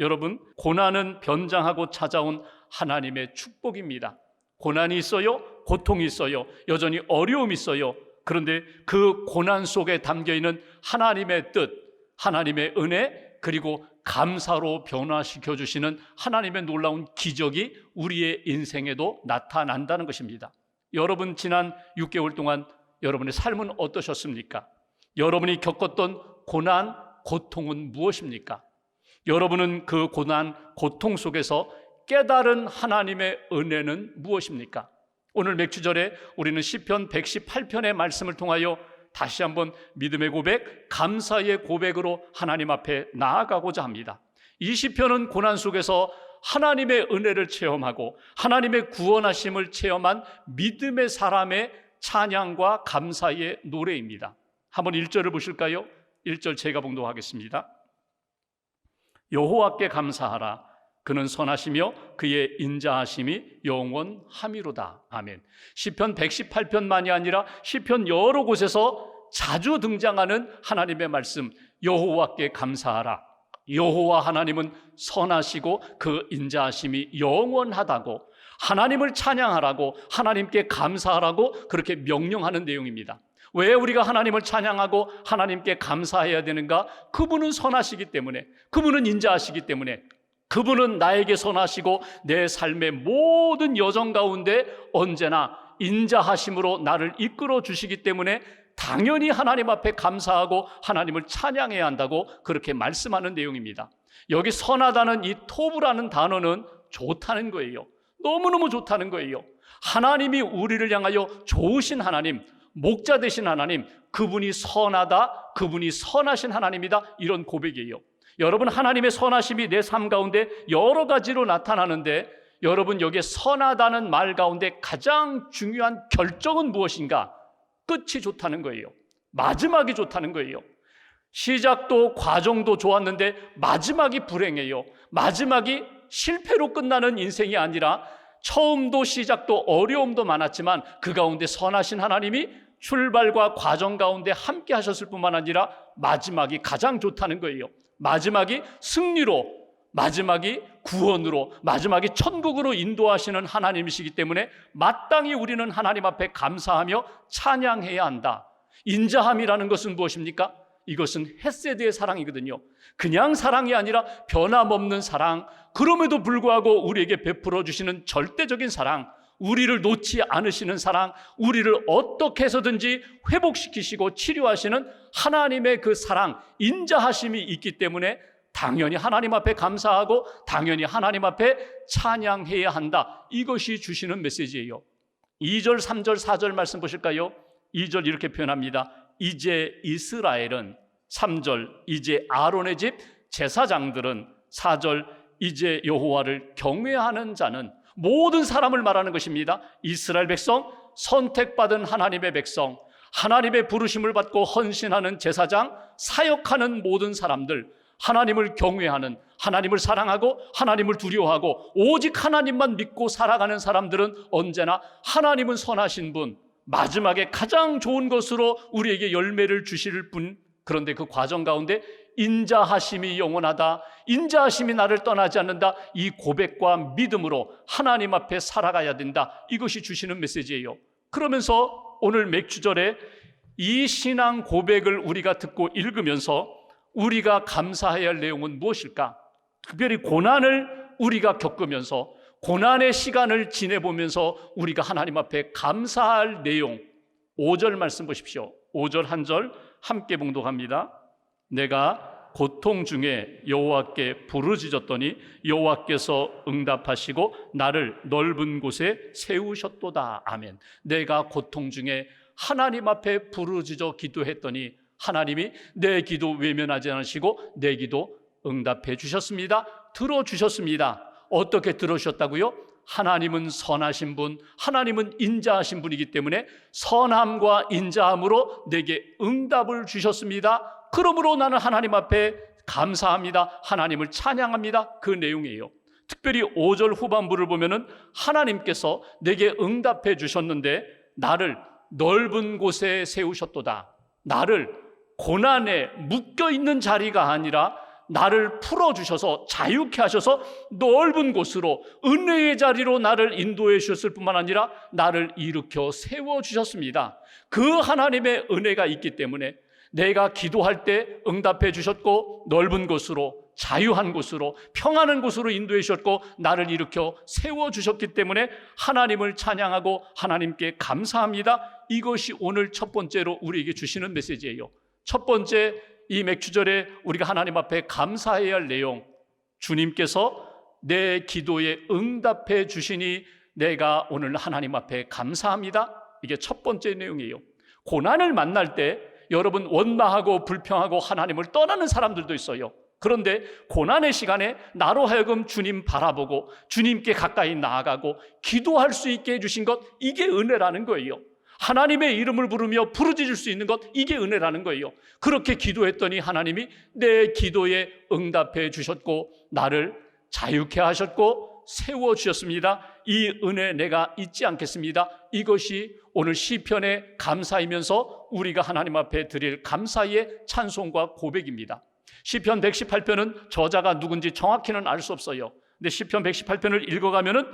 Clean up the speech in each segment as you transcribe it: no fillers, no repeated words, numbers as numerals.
여러분, 고난은 변장하고 찾아온 하나님의 축복입니다. 고난이 있어요, 고통이 있어요, 여전히 어려움이 있어요. 그런데 그 고난 속에 담겨있는 하나님의 뜻, 하나님의 은혜, 그리고 감사로 변화시켜 주시는 하나님의 놀라운 기적이 우리의 인생에도 나타난다는 것입니다. 여러분, 지난 6개월 동안 여러분의 삶은 어떠셨습니까? 여러분이 겪었던 고난, 고통은 무엇입니까? 여러분은 그 고난, 고통 속에서 깨달은 하나님의 은혜는 무엇입니까? 오늘 맥주절에 우리는 시편 118편의 말씀을 통하여 다시 한번 믿음의 고백, 감사의 고백으로 하나님 앞에 나아가고자 합니다. 이 시편은 고난 속에서 하나님의 은혜를 체험하고 하나님의 구원하심을 체험한 믿음의 사람의 찬양과 감사의 노래입니다. 한번 1절을 보실까요? 1절 제가 봉독하겠습니다. 여호와께 감사하라. 그는 선하시며 그의 인자하심이 영원함이로다. 아멘. 시편 118편만이 아니라 시편 여러 곳에서 자주 등장하는 하나님의 말씀, 여호와께 감사하라. 여호와 하나님은 선하시고 그 인자하심이 영원하다고, 하나님을 찬양하라고, 하나님께 감사하라고 그렇게 명령하는 내용입니다. 왜 우리가 하나님을 찬양하고 하나님께 감사해야 되는가? 그분은 선하시기 때문에, 그분은 인자하시기 때문에, 그분은 나에게 선하시고 내 삶의 모든 여정 가운데 언제나 인자하심으로 나를 이끌어 주시기 때문에 당연히 하나님 앞에 감사하고 하나님을 찬양해야 한다고 그렇게 말씀하는 내용입니다. 여기 선하다는 이 토브라는 단어는 좋다는 거예요. 너무너무 좋다는 거예요. 하나님이 우리를 향하여 좋으신 하나님, 목자 되신 하나님, 그분이 선하다, 그분이 선하신 하나님이다, 이런 고백이에요. 여러분, 하나님의 선하심이 내 삶 가운데 여러 가지로 나타나는데, 여러분, 여기에 선하다는 말 가운데 가장 중요한 결정은 무엇인가? 끝이 좋다는 거예요. 마지막이 좋다는 거예요. 시작도 과정도 좋았는데 마지막이 불행해요. 마지막이 실패로 끝나는 인생이 아니라 처음도 시작도 어려움도 많았지만 그 가운데 선하신 하나님이 출발과 과정 가운데 함께 하셨을 뿐만 아니라 마지막이 가장 좋다는 거예요. 마지막이 승리로, 마지막이 구원으로, 마지막이 천국으로 인도하시는 하나님이시기 때문에 마땅히 우리는 하나님 앞에 감사하며 찬양해야 한다. 인자함이라는 것은 무엇입니까? 이것은 헤세드의 사랑이거든요. 그냥 사랑이 아니라 변함없는 사랑, 그럼에도 불구하고 우리에게 베풀어 주시는 절대적인 사랑, 우리를 놓지 않으시는 사랑, 우리를 어떻게 해서든지 회복시키시고 치료하시는 하나님의 그 사랑, 인자하심이 있기 때문에 당연히 하나님 앞에 감사하고 당연히 하나님 앞에 찬양해야 한다. 이것이 주시는 메시지예요. 2절, 3절, 4절 말씀 보실까요? 2절 이렇게 표현합니다. 이제 이스라엘은, 3절 이제 아론의 집 제사장들은, 4절 이제 여호와를 경외하는 자는, 모든 사람을 말하는 것입니다. 이스라엘 백성, 선택받은 하나님의 백성, 하나님의 부르심을 받고 헌신하는 제사장, 사역하는 모든 사람들, 하나님을 경외하는, 하나님을 사랑하고 하나님을 두려워하고 오직 하나님만 믿고 살아가는 사람들은 언제나 하나님은 선하신 분, 마지막에 가장 좋은 것으로 우리에게 열매를 주실 분, 그런데 그 과정 가운데 인자하심이 영원하다, 인자하심이 나를 떠나지 않는다, 이 고백과 믿음으로 하나님 앞에 살아가야 된다. 이것이 주시는 메시지예요. 그러면서 오늘 맥주절에 이 신앙 고백을 우리가 듣고 읽으면서 우리가 감사해야 할 내용은 무엇일까? 특별히 고난을 우리가 겪으면서, 고난의 시간을 지내보면서 우리가 하나님 앞에 감사할 내용, 5절 말씀 보십시오. 5절 한 절 함께 봉독합니다. 내가 고통 중에 여호와께 부르짖었더니 여호와께서 응답하시고 나를 넓은 곳에 세우셨도다. 아멘. 내가 고통 중에 하나님 앞에 부르짖어 기도했더니 하나님이 내 기도 외면하지 않으시고 내 기도 응답해 주셨습니다. 들어주셨습니다. 어떻게 들어주셨다고요? 하나님은 선하신 분, 하나님은 인자하신 분이기 때문에 선함과 인자함으로 내게 응답을 주셨습니다. 그러므로 나는 하나님 앞에 감사합니다. 하나님을 찬양합니다. 그 내용이에요. 특별히 5절 후반부를 보면은 하나님께서 내게 응답해 주셨는데 나를 넓은 곳에 세우셨도다. 나를 고난에 묶여있는 자리가 아니라 나를 풀어주셔서 자유케 하셔서 넓은 곳으로 은혜의 자리로 나를 인도해 주셨을 뿐만 아니라 나를 일으켜 세워주셨습니다. 그 하나님의 은혜가 있기 때문에 내가 기도할 때 응답해 주셨고 넓은 곳으로 자유한 곳으로 평안한 곳으로 인도해 주셨고 나를 일으켜 세워주셨기 때문에 하나님을 찬양하고 하나님께 감사합니다. 이것이 오늘 첫 번째로 우리에게 주시는 메시지예요. 첫 번째, 이 맥주절에 우리가 하나님 앞에 감사해야 할 내용, 주님께서 내 기도에 응답해 주시니 내가 오늘 하나님 앞에 감사합니다. 이게 첫 번째 내용이에요. 고난을 만날 때 여러분 원망하고 불평하고 하나님을 떠나는 사람들도 있어요. 그런데 고난의 시간에 나로 하여금 주님 바라보고 주님께 가까이 나아가고 기도할 수 있게 해주신 것, 이게 은혜라는 거예요. 하나님의 이름을 부르며 부르짖을 수 있는 것, 이게 은혜라는 거예요. 그렇게 기도했더니 하나님이 내 기도에 응답해 주셨고 나를 자유케 하셨고 세워주셨습니다. 이 은혜 내가 잊지 않겠습니다. 이것이 오늘 시편의 감사이면서 우리가 하나님 앞에 드릴 감사의 찬송과 고백입니다. 시편 118편은 저자가 누군지 정확히는 알 수 없어요. 근데 시편 118편을 읽어가면은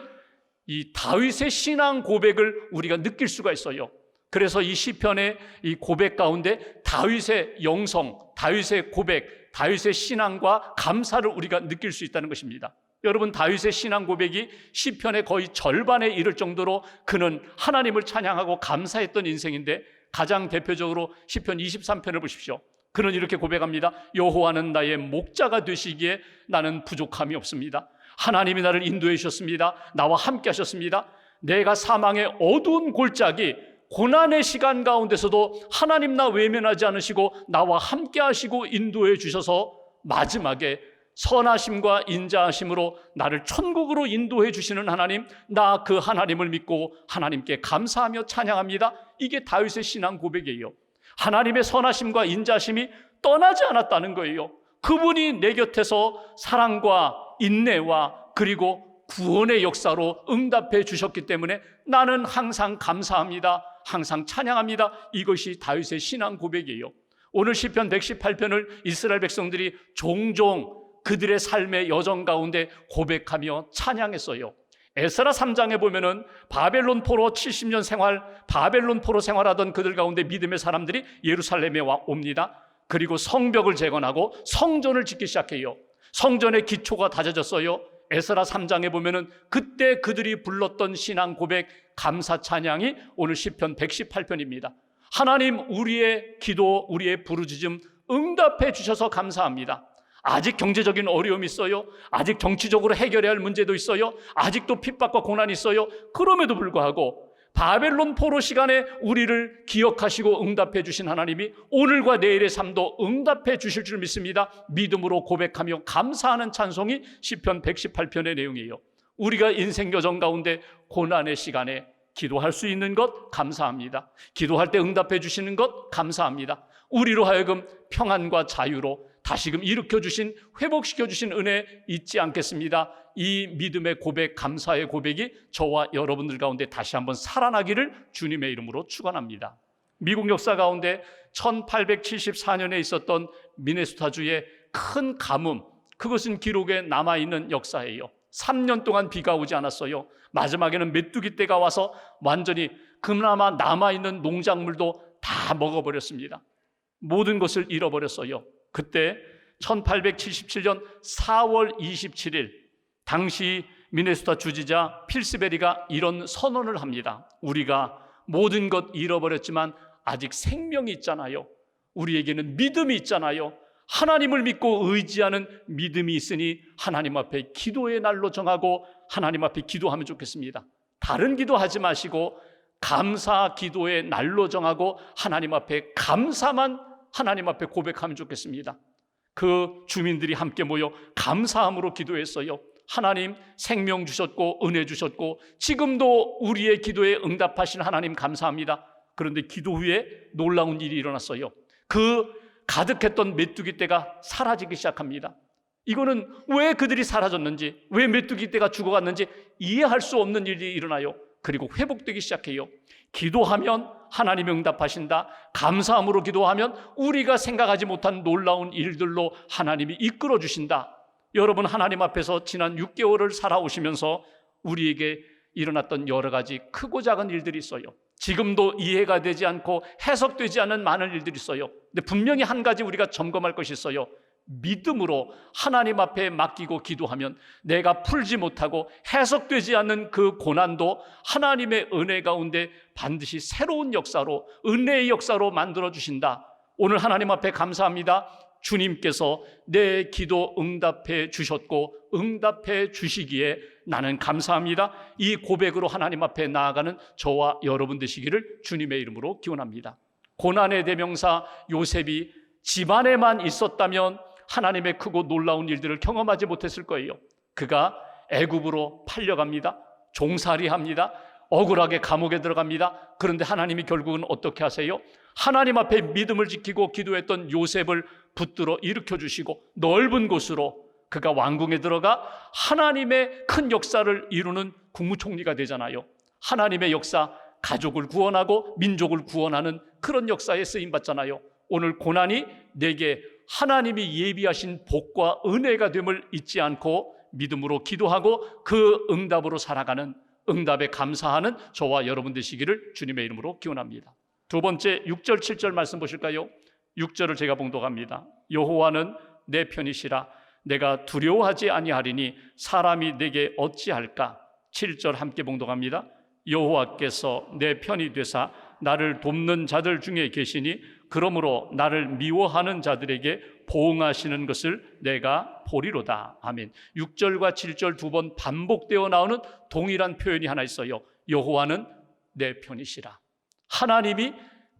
이 다윗의 신앙 고백을 우리가 느낄 수가 있어요. 그래서 이 시편의 이 고백 가운데 다윗의 영성, 다윗의 고백, 다윗의 신앙과 감사를 우리가 느낄 수 있다는 것입니다. 여러분, 다윗의 신앙 고백이 시편의 거의 절반에 이를 정도로 그는 하나님을 찬양하고 감사했던 인생인데, 가장 대표적으로 시편 23편을 보십시오. 그는 이렇게 고백합니다. 여호와는 나의 목자가 되시기에 나는 부족함이 없습니다. 하나님이 나를 인도해 주셨습니다. 나와 함께 하셨습니다. 내가 사망의 어두운 골짜기, 고난의 시간 가운데서도 하나님 나 외면하지 않으시고 나와 함께 하시고 인도해 주셔서 마지막에 선하심과 인자하심으로 나를 천국으로 인도해 주시는 하나님, 나 그 하나님을 믿고 하나님께 감사하며 찬양합니다. 이게 다윗의 신앙 고백이에요. 하나님의 선하심과 인자하심이 떠나지 않았다는 거예요. 그분이 내 곁에서 사랑과 인내와 그리고 구원의 역사로 응답해 주셨기 때문에 나는 항상 감사합니다. 항상 찬양합니다. 이것이 다윗의 신앙 고백이에요. 오늘 시편 118편을 이스라엘 백성들이 종종 그들의 삶의 여정 가운데 고백하며 찬양했어요. 에스라 3장에 보면은 바벨론 포로 70년 생활, 바벨론 포로 생활하던 그들 가운데 믿음의 사람들이 예루살렘에 옵니다. 그리고 성벽을 재건하고 성전을 짓기 시작해요. 성전의 기초가 다져졌어요. 에스라 3장에 보면은 그때 그들이 불렀던 신앙 고백, 감사 찬양이 오늘 시편 118편입니다. 하나님, 우리의 기도, 우리의 부르짖음 응답해 주셔서 감사합니다. 아직 경제적인 어려움이 있어요. 아직 정치적으로 해결해야 할 문제도 있어요. 아직도 핍박과 고난이 있어요. 그럼에도 불구하고 바벨론 포로 시간에 우리를 기억하시고 응답해 주신 하나님이 오늘과 내일의 삶도 응답해 주실 줄 믿습니다. 믿음으로 고백하며 감사하는 찬송이 시편 118편의 내용이에요. 우리가 인생 여정 가운데 고난의 시간에 기도할 수 있는 것 감사합니다. 기도할 때 응답해 주시는 것 감사합니다. 우리로 하여금 평안과 자유로 다시금 일으켜주신, 회복시켜주신 은혜 잊지 않겠습니다. 이 믿음의 고백, 감사의 고백이 저와 여러분들 가운데 다시 한번 살아나기를 주님의 이름으로 축원합니다. 미국 역사 가운데 1874년에 있었던 미네소타주의 큰 가뭄, 그것은 기록에 남아있는 역사예요. 3년 동안 비가 오지 않았어요. 마지막에는 메뚜기 떼가 와서 완전히 그나마 남아있는 농작물도 다 먹어버렸습니다. 모든 것을 잃어버렸어요. 그때 1877년 4월 27일 당시 미네소타 주지자 필스베리가 이런 선언을 합니다. 우리가 모든 것 잃어버렸지만 아직 생명이 있잖아요. 우리에게는 믿음이 있잖아요. 하나님을 믿고 의지하는 믿음이 있으니 하나님 앞에 기도의 날로 정하고 하나님 앞에 기도하면 좋겠습니다. 다른 기도하지 마시고 감사 기도의 날로 정하고 하나님 앞에 감사만 하나님 앞에 고백하면 좋겠습니다. 그 주민들이 함께 모여 감사함으로 기도했어요. 하나님, 생명 주셨고 은혜 주셨고 지금도 우리의 기도에 응답하신 하나님 감사합니다. 그런데 기도 후에 놀라운 일이 일어났어요. 그 가득했던 메뚜기 떼가 사라지기 시작합니다. 이거는 왜 그들이 사라졌는지, 왜 메뚜기 떼가 죽어갔는지 이해할 수 없는 일이 일어나요. 그리고 회복되기 시작해요. 기도하면 하나님이 응답하신다. 감사함으로 기도하면 우리가 생각하지 못한 놀라운 일들로 하나님이 이끌어 주신다. 여러분, 하나님 앞에서 지난 6개월을 살아오시면서 우리에게 일어났던 여러 가지 크고 작은 일들이 있어요. 지금도 이해가 되지 않고 해석되지 않는 많은 일들이 있어요. 근데 분명히 한 가지 우리가 점검할 것이 있어요. 믿음으로 하나님 앞에 맡기고 기도하면 내가 풀지 못하고 해석되지 않는 그 고난도 하나님의 은혜 가운데 반드시 새로운 역사로, 은혜의 역사로 만들어 주신다. 오늘 하나님 앞에 감사합니다. 주님께서 내 기도 응답해 주셨고 응답해 주시기에 나는 감사합니다. 이 고백으로 하나님 앞에 나아가는 저와 여러분 되시기를 주님의 이름으로 기원합니다. 고난의 대명사 요셉이 집안에만 있었다면 하나님의 크고 놀라운 일들을 경험하지 못했을 거예요. 그가 애굽으로 팔려갑니다. 종살이합니다. 억울하게 감옥에 들어갑니다. 그런데 하나님이 결국은 어떻게 하세요? 하나님 앞에 믿음을 지키고 기도했던 요셉을 붙들어 일으켜 주시고 넓은 곳으로 그가 왕궁에 들어가 하나님의 큰 역사를 이루는 국무총리가 되잖아요. 하나님의 역사, 가족을 구원하고 민족을 구원하는 그런 역사에 쓰임받잖아요. 오늘 고난이 내게 하나님이 예비하신 복과 은혜가 됨을 잊지 않고 믿음으로 기도하고 그 응답으로 살아가는, 응답에 감사하는 저와 여러분 되시기를 주님의 이름으로 기원합니다. 두 번째 6절 7절 말씀 보실까요? 6절을 제가 봉독합니다. 여호와는 내 편이시라 내가 두려워하지 아니하리니 사람이 내게 어찌할까? 7절 함께 봉독합니다. 여호와께서 내 편이 되사 나를 돕는 자들 중에 계시니 그러므로 나를 미워하는 자들에게 보응하시는 것을 내가 보리로다. 아멘. 6절과 7절 두 번 반복되어 나오는 동일한 표현이 하나 있어요. 여호와는 내 편이시라. 하나님이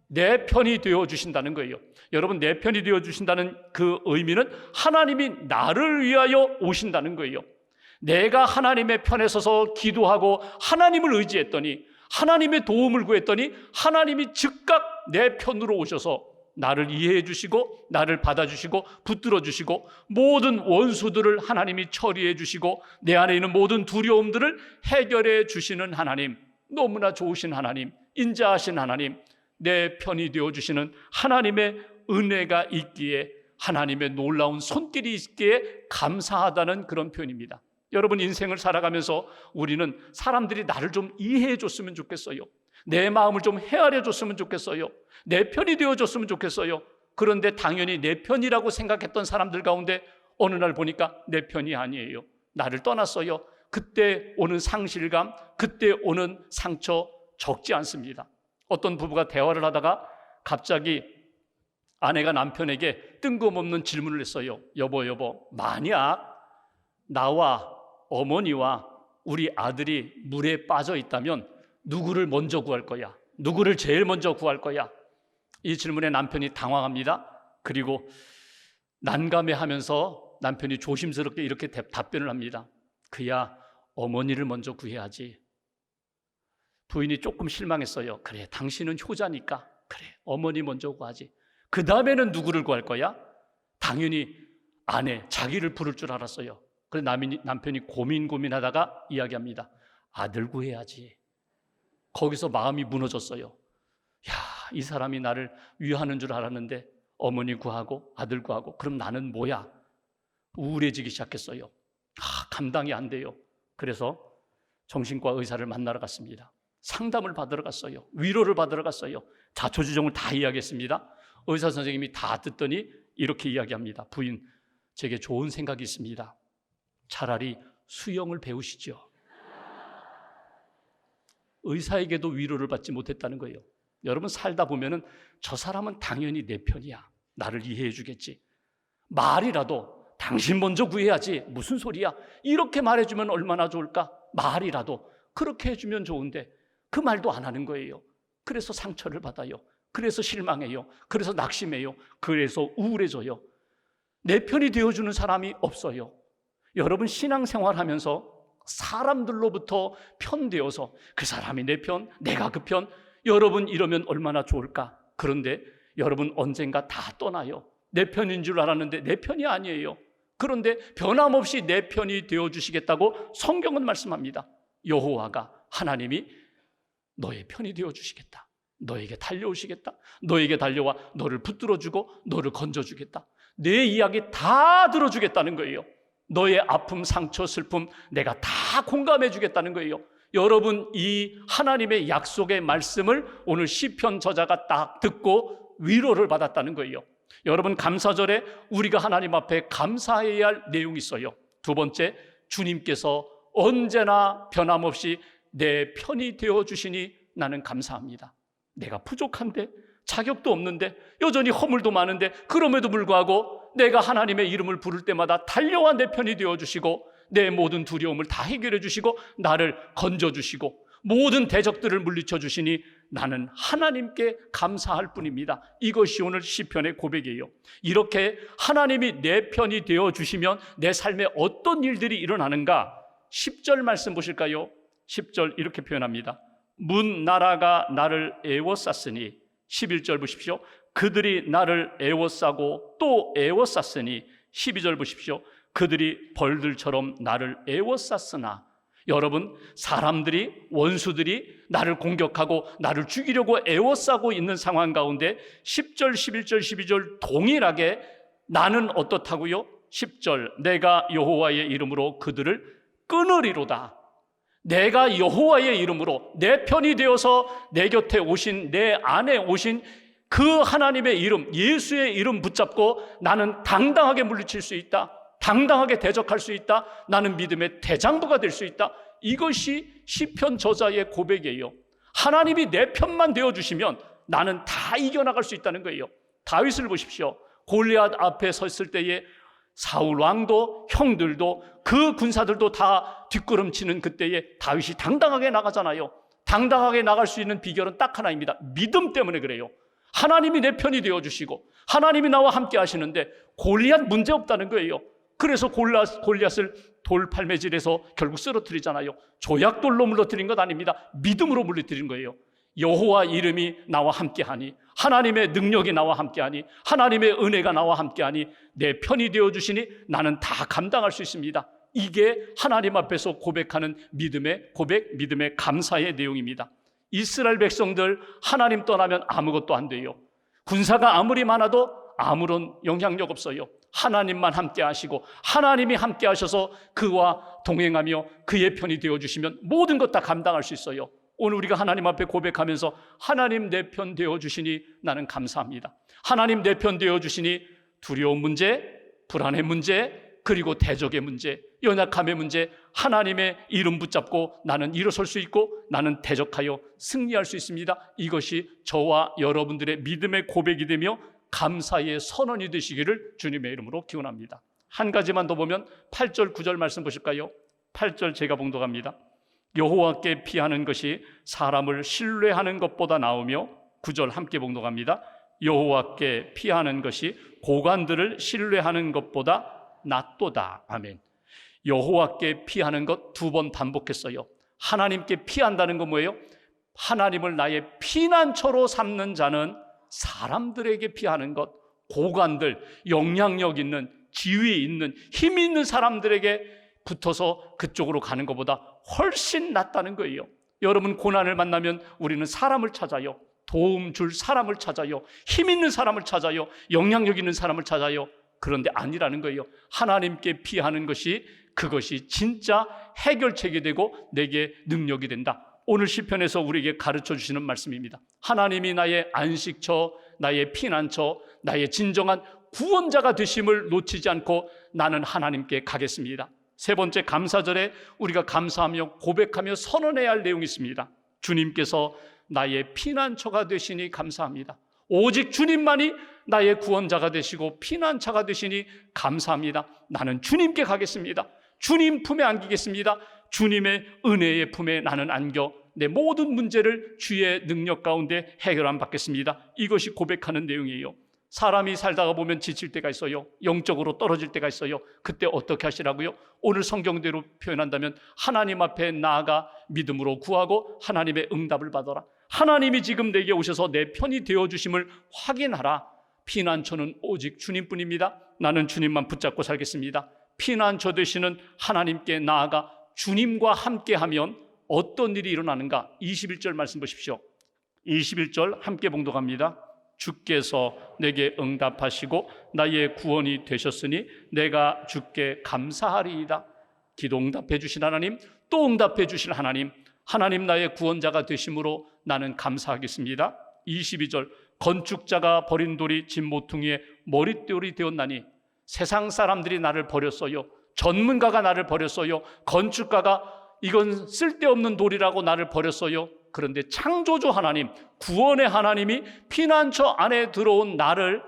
내 편이 되어주신다는 거예요. 여러분, 내 편이 되어주신다는 그 의미는 하나님이 나를 위하여 오신다는 거예요. 내가 하나님의 편에 서서 기도하고 하나님을 의지했더니, 하나님의 도움을 구했더니 하나님이 즉각 내 편으로 오셔서 나를 이해해 주시고 나를 받아주시고 붙들어 주시고 모든 원수들을 하나님이 처리해 주시고 내 안에 있는 모든 두려움들을 해결해 주시는 하나님, 너무나 좋으신 하나님, 인자하신 하나님, 내 편이 되어주시는 하나님의 은혜가 있기에, 하나님의 놀라운 손길이 있기에 감사하다는 그런 표현입니다. 여러분, 인생을 살아가면서 우리는 사람들이 나를 좀 이해해 줬으면 좋겠어요. 내 마음을 좀 헤아려 줬으면 좋겠어요. 내 편이 되어줬으면 좋겠어요. 그런데 당연히 내 편이라고 생각했던 사람들 가운데 어느 날 보니까 내 편이 아니에요. 나를 떠났어요. 그때 오는 상실감, 그때 오는 상처 적지 않습니다. 어떤 부부가 대화를 하다가 갑자기 아내가 남편에게 뜬금없는 질문을 했어요. 여보, 만약 나와 어머니와 우리 아들이 물에 빠져 있다면 누구를 먼저 구할 거야? 누구를 제일 먼저 구할 거야? 이 질문에 남편이 당황합니다. 그리고 난감해하면서 남편이 조심스럽게 이렇게 답변을 합니다. 그야 어머니를 먼저 구해야지. 부인이 조금 실망했어요. 그래, 당신은 효자니까 그래, 어머니 먼저 구하지. 그 다음에는 누구를 구할 거야? 당연히 아내, 자기를 부를 줄 알았어요. 그래서 남편이 고민하다가 이야기합니다. 아들 구해야지. 거기서 마음이 무너졌어요. 야, 이 사람이 나를 위하는 줄 알았는데 어머니 구하고 아들 구하고 그럼 나는 뭐야? 우울해지기 시작했어요. 감당이 안 돼요. 그래서 정신과 의사를 만나러 갔습니다. 상담을 받으러 갔어요. 위로를 받으러 갔어요. 자초지종을 다 이야기했습니다. 의사 선생님이 다 듣더니 이렇게 이야기합니다. 부인, 제게 좋은 생각이 있습니다. 차라리 수영을 배우시죠. 의사에게도 위로를 받지 못했다는 거예요. 여러분, 살다 보면은 저 사람은 당연히 내 편이야. 나를 이해해 주겠지. 말이라도 당신 먼저 구해야지. 무슨 소리야? 이렇게 말해주면 얼마나 좋을까? 말이라도 그렇게 해주면 좋은데 그 말도 안 하는 거예요. 그래서 상처를 받아요. 그래서 실망해요. 그래서 낙심해요. 그래서 우울해져요. 내 편이 되어주는 사람이 없어요. 여러분, 신앙생활하면서 사람들로부터 편되어서 그 사람이 내 편, 내가 그 편, 여러분 이러면 얼마나 좋을까? 그런데 여러분 언젠가 다 떠나요. 내 편인 줄 알았는데 내 편이 아니에요. 그런데 변함없이 내 편이 되어주시겠다고 성경은 말씀합니다. 여호와가, 하나님이 너의 편이 되어주시겠다. 너에게 달려오시겠다. 너에게 달려와 너를 붙들어주고 너를 건져주겠다. 내 이야기 다 들어주겠다는 거예요. 너의 아픔, 상처, 슬픔 내가 다 공감해 주겠다는 거예요. 여러분, 이 하나님의 약속의 말씀을 오늘 시편 저자가 딱 듣고 위로를 받았다는 거예요. 여러분, 감사절에 우리가 하나님 앞에 감사해야 할 내용이 있어요. 두 번째, 주님께서 언제나 변함없이 내 편이 되어주시니 나는 감사합니다. 내가 부족한데, 자격도 없는데, 여전히 허물도 많은데, 그럼에도 불구하고 내가 하나님의 이름을 부를 때마다 달려와 내 편이 되어주시고 내 모든 두려움을 다 해결해 주시고 나를 건져주시고 모든 대적들을 물리쳐 주시니 나는 하나님께 감사할 뿐입니다. 이것이 오늘 시편의 고백이에요. 이렇게 하나님이 내 편이 되어주시면 내 삶에 어떤 일들이 일어나는가? 10절 말씀 보실까요? 10절 이렇게 표현합니다. 문 나라가 나를 애워쌌으니, 11절 보십시오. 그들이 나를 애워싸고 또 애워쌌으니, 12절 보십시오. 그들이 벌들처럼 나를 애워쌌으나. 여러분, 사람들이, 원수들이 나를 공격하고 나를 죽이려고 애워싸고 있는 상황 가운데 10절, 11절, 12절 동일하게 나는 어떻다고요? 10절, 내가 여호와의 이름으로 그들을 끊으리로다. 내가 여호와의 이름으로 내 편이 되어서 내 곁에 오신, 내 안에 오신 그 하나님의 이름, 예수의 이름 붙잡고 나는 당당하게 물리칠 수 있다. 당당하게 대적할 수 있다. 나는 믿음의 대장부가 될 수 있다. 이것이 시편 저자의 고백이에요. 하나님이 내 편만 되어주시면 나는 다 이겨나갈 수 있다는 거예요. 다윗을 보십시오. 골리앗 앞에 섰을 때에 사울 왕도 형들도 그 군사들도 다 뒷걸음치는 그때에 다윗이 당당하게 나가잖아요. 당당하게 나갈 수 있는 비결은 딱 하나입니다. 믿음 때문에 그래요. 하나님이 내 편이 되어주시고 하나님이 나와 함께 하시는데 골리앗 문제 없다는 거예요. 그래서 골리앗을 돌팔매질해서 결국 쓰러뜨리잖아요. 조약돌로 물러뜨린 것 아닙니다. 믿음으로 물러뜨린 거예요. 여호와 이름이 나와 함께하니, 하나님의 능력이 나와 함께하니, 하나님의 은혜가 나와 함께하니 내 편이 되어주시니 나는 다 감당할 수 있습니다. 이게 하나님 앞에서 고백하는 믿음의 고백, 믿음의 감사의 내용입니다. 이스라엘 백성들 하나님 떠나면 아무것도 안 돼요. 군사가 아무리 많아도 아무런 영향력 없어요. 하나님만 함께 하시고 하나님이 함께 하셔서 그와 동행하며 그의 편이 되어주시면 모든 것 다 감당할 수 있어요. 오늘 우리가 하나님 앞에 고백하면서 하나님 내 편 되어주시니 나는 감사합니다. 하나님 내 편 되어주시니 두려운 문제, 불안의 문제, 그리고 대적의 문제, 연약함의 문제, 하나님의 이름 붙잡고 나는 일어설 수 있고 나는 대적하여 승리할 수 있습니다. 이것이 저와 여러분들의 믿음의 고백이 되며 감사의 선언이 되시기를 주님의 이름으로 기원합니다. 한 가지만 더 보면 8절 9절 말씀 보실까요? 8절 제가 봉독합니다. 여호와께 피하는 것이 사람을 신뢰하는 것보다 나으며, 9절 함께 봉독합니다. 여호와께 피하는 것이 고관들을 신뢰하는 것보다 낫도다. 아멘. 여호와께 피하는 것 두 번 반복했어요. 하나님께 피한다는 건 뭐예요? 하나님을 나의 피난처로 삼는 자는 사람들에게 피하는 것, 고관들, 영향력 있는, 지위 있는, 힘 있는 사람들에게 붙어서 그쪽으로 가는 것보다 훨씬 낫다는 거예요. 여러분, 고난을 만나면 우리는 사람을 찾아요. 도움 줄 사람을 찾아요. 힘 있는 사람을 찾아요. 영향력 있는 사람을 찾아요. 그런데 아니라는 거예요. 하나님께 피하는 것이, 그것이 진짜 해결책이 되고 내게 능력이 된다. 오늘 시편에서 우리에게 가르쳐 주시는 말씀입니다. 하나님이 나의 안식처, 나의 피난처, 나의 진정한 구원자가 되심을 놓치지 않고 나는 하나님께 가겠습니다. 세 번째, 감사절에 우리가 감사하며 고백하며 선언해야 할 내용이 있습니다. 주님께서 나의 피난처가 되시니 감사합니다. 오직 주님만이 나의 구원자가 되시고 피난처가 되시니 감사합니다. 나는 주님께 가겠습니다. 주님 품에 안기겠습니다. 주님의 은혜의 품에 나는 안겨 내 모든 문제를 주의 능력 가운데 해결함 받겠습니다. 이것이 고백하는 내용이에요. 사람이 살다가 보면 지칠 때가 있어요. 영적으로 떨어질 때가 있어요. 그때 어떻게 하시라고요? 오늘 성경대로 표현한다면 하나님 앞에 나아가 믿음으로 구하고 하나님의 응답을 받아라. 하나님이 지금 내게 오셔서 내 편이 되어주심을 확인하라. 피난처는 오직 주님뿐입니다. 나는 주님만 붙잡고 살겠습니다. 피난처 되시는 하나님께 나아가 주님과 함께하면 어떤 일이 일어나는가? 21절 말씀 보십시오. 21절 함께 봉독합니다. 주께서 내게 응답하시고 나의 구원이 되셨으니 내가 주께 감사하리이다. 기도 응답해 주신 하나님, 또 응답해 주실 하나님, 하나님 나의 구원자가 되심으로 나는 감사하겠습니다. 22절 건축자가 버린 돌이 집 모퉁이에 머릿돌이 되었나니 세상 사람들이 나를 버렸어요. 전문가가 나를 버렸어요. 건축가가 이건 쓸데없는 돌이라고 나를 버렸어요. 그런데 창조주 하나님, 구원의 하나님이 피난처 안에 들어온 나를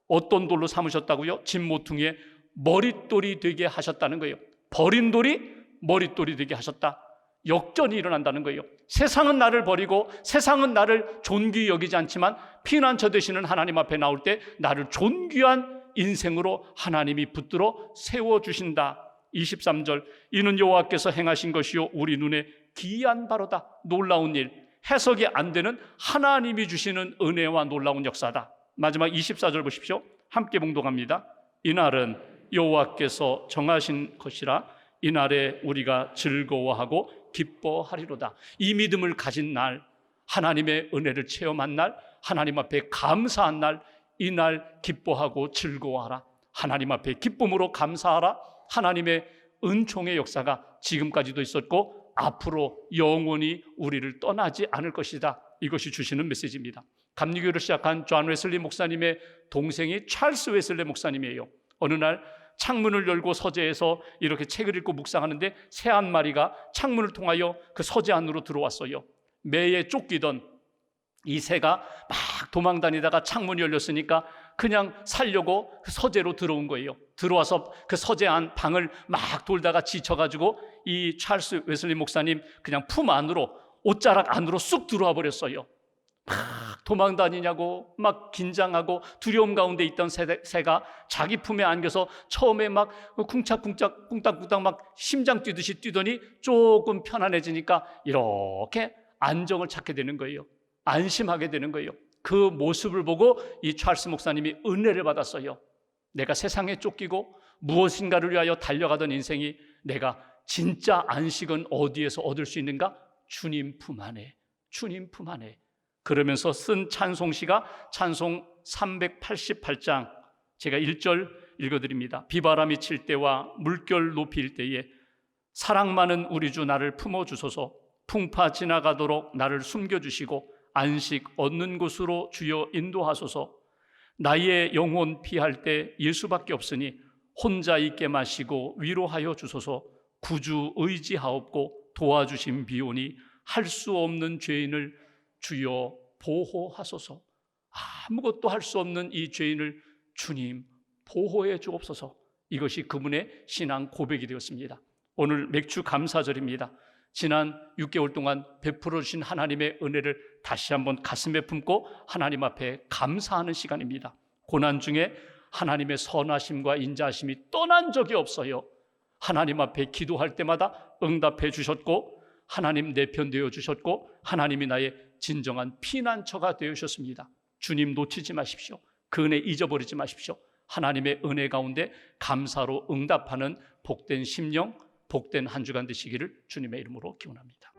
어떤 돌로 삼으셨다고요? 집 모퉁이에 머릿돌이 되게 하셨다는 거예요. 버린 돌이 머릿돌이 되게 하셨다. 역전이 일어난다는 거예요. 세상은 나를 버리고 세상은 나를 존귀히 여기지 않지만 피난처 되시는 하나님 앞에 나올 때 나를 존귀한 인생으로 하나님이 붙들어 세워주신다. 23절 이는 여호와께서 행하신 것이요 우리 눈에 기이한 바로다. 놀라운 일, 해석이 안 되는 하나님이 주시는 은혜와 놀라운 역사다. 마지막 24절 보십시오. 함께 봉독합니다. 이날은 여호와께서 정하신 것이라 이날에 우리가 즐거워하고 기뻐하리로다. 이 믿음을 가진 날, 하나님의 은혜를 체험한 날, 하나님 앞에 감사한 날, 이날 기뻐하고 즐거워하라. 하나님 앞에 기쁨으로 감사하라. 하나님의 은총의 역사가 지금까지도 있었고 앞으로 영원히 우리를 떠나지 않을 것이다. 이것이 주시는 메시지입니다. 감리교를 시작한 존 웨슬리 목사님의 동생이 찰스 웨슬리 목사님이에요. 어느 날 창문을 열고 서재에서 이렇게 책을 읽고 묵상하는데 새 한 마리가 창문을 통하여 그 서재 안으로 들어왔어요. 매에 쫓기던 이 새가 막 도망다니다가 창문이 열렸으니까 그냥 살려고 그 서재로 들어온 거예요. 들어와서 그 서재 안 방을 막 돌다가 지쳐가지고 이 찰스 웨슬리 목사님 그냥 품 안으로, 옷자락 안으로 쑥 들어와 버렸어요. 막 도망다니냐고 막 긴장하고 두려움 가운데 있던 새가 자기 품에 안겨서 처음에 막 쿵짝쿵짝 쿵딱쿵딱 막 심장 뛰듯이 뛰더니 조금 편안해지니까 이렇게 안정을 찾게 되는 거예요. 안심하게 되는 거예요. 그 모습을 보고 이 찰스 목사님이 은혜를 받았어요. 내가 세상에 쫓기고 무엇인가를 위하여 달려가던 인생이 내가 진짜 안식은 어디에서 얻을 수 있는가? 주님 품 안에, 주님 품 안에. 그러면서 쓴 찬송시가 찬송 388장, 제가 1절 읽어드립니다. 비바람이 칠 때와 물결 높일 때에 사랑 많은 우리 주 나를 품어주소서. 풍파 지나가도록 나를 숨겨주시고 안식 얻는 곳으로 주여 인도하소서. 나의 영혼 피할 때 예수밖에 없으니 혼자 있게 마시고 위로하여 주소서. 구주 의지하옵고 도와주신 비오니 할 수 없는 죄인을 주여 보호하소서. 아무것도 할 수 없는 이 죄인을 주님 보호해 주옵소서. 이것이 그분의 신앙 고백이 되었습니다. 오늘 맥주 감사절입니다. 지난 6개월 동안 베풀어 주신 하나님의 은혜를 다시 한번 가슴에 품고 하나님 앞에 감사하는 시간입니다. 고난 중에 하나님의 선하심과 인자하심이 떠난 적이 없어요. 하나님 앞에 기도할 때마다 응답해 주셨고 하나님 내 편 되어 주셨고 하나님이 나의 진정한 피난처가 되어 주셨습니다. 주님 놓치지 마십시오. 그 은혜 잊어버리지 마십시오. 하나님의 은혜 가운데 감사로 응답하는 복된 심령, 복된 한 주간 되시기를 주님의 이름으로 기원합니다.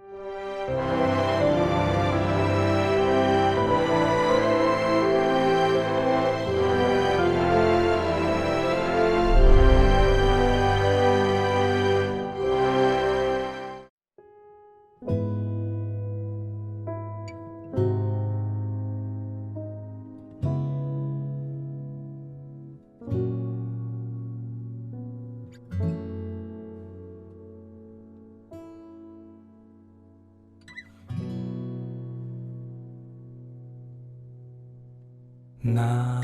나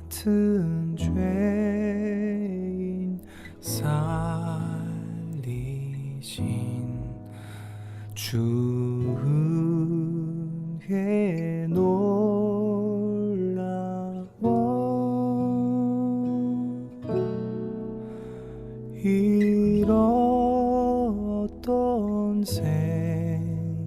같은 죄인 살리신 주 은혜 놀라워 잃었던 생명